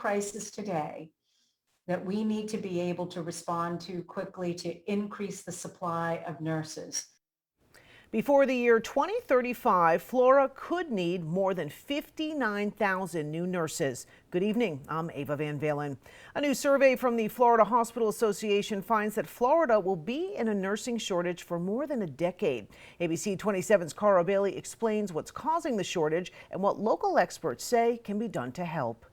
crisis today that we need to be able to respond to quickly to increase the supply of nurses. Before the year 2035, Florida could need more than 59,000 new nurses. Good evening, I'm Ava Van Valen. A new survey from the Florida Hospital Association finds that Florida will be in a nursing shortage for more than a decade. ABC 27's Cara Bailey explains what's causing the shortage and what local experts say can be done to help.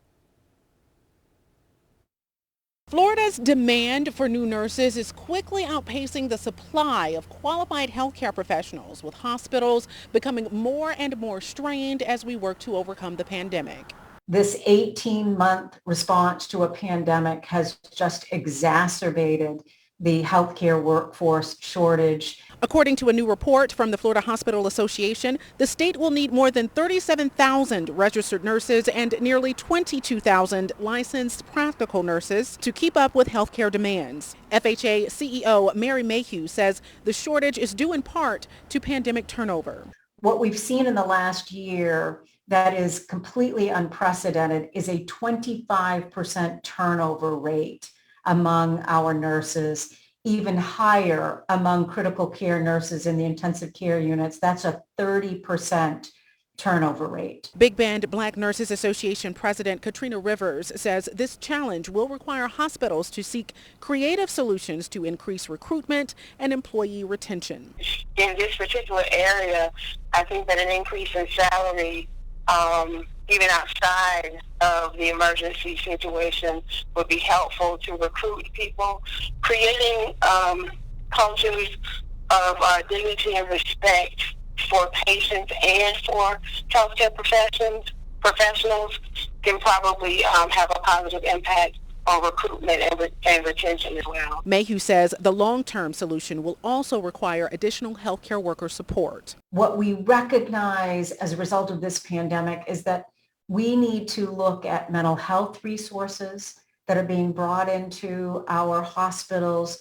Florida's demand for new nurses is quickly outpacing the supply of qualified healthcare professionals, with hospitals becoming more and more strained as we work to overcome the pandemic. This 18-month response to a pandemic has just exacerbated the healthcare workforce shortage. According to a new report from the Florida Hospital Association, the state will need more than 37,000 registered nurses and nearly 22,000 licensed practical nurses to keep up with healthcare demands. FHA CEO Mary Mayhew says the shortage is due in part to pandemic turnover. What we've seen in the last year that is completely unprecedented is a 25% turnover rate among our nurses, even higher among critical care nurses in the intensive care units. That's a 30% turnover rate. Big Bend Black Nurses Association President Katrina Rivers says this challenge will require hospitals to seek creative solutions to increase recruitment and employee retention. In this particular area, I think that an increase in salary, even outside of the emergency situation, would be helpful to recruit people. Creating cultures of dignity and respect for patients and for healthcare professionals can probably have a positive impact on recruitment and retention as well. Mayhew says the long-term solution will also require additional healthcare worker support. What we recognize as a result of this pandemic is that we need to look at mental health resources that are being brought into our hospitals,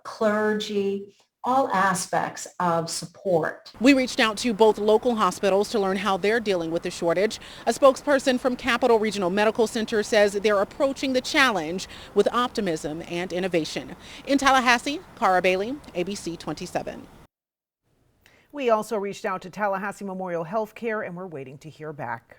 clergy, all aspects of support. We reached out to both local hospitals to learn how they're dealing with the shortage. A spokesperson from Capital Regional Medical Center says they're approaching the challenge with optimism and innovation. In Tallahassee, Cara Bailey, ABC 27. We also reached out to Tallahassee Memorial Healthcare and we're waiting to hear back.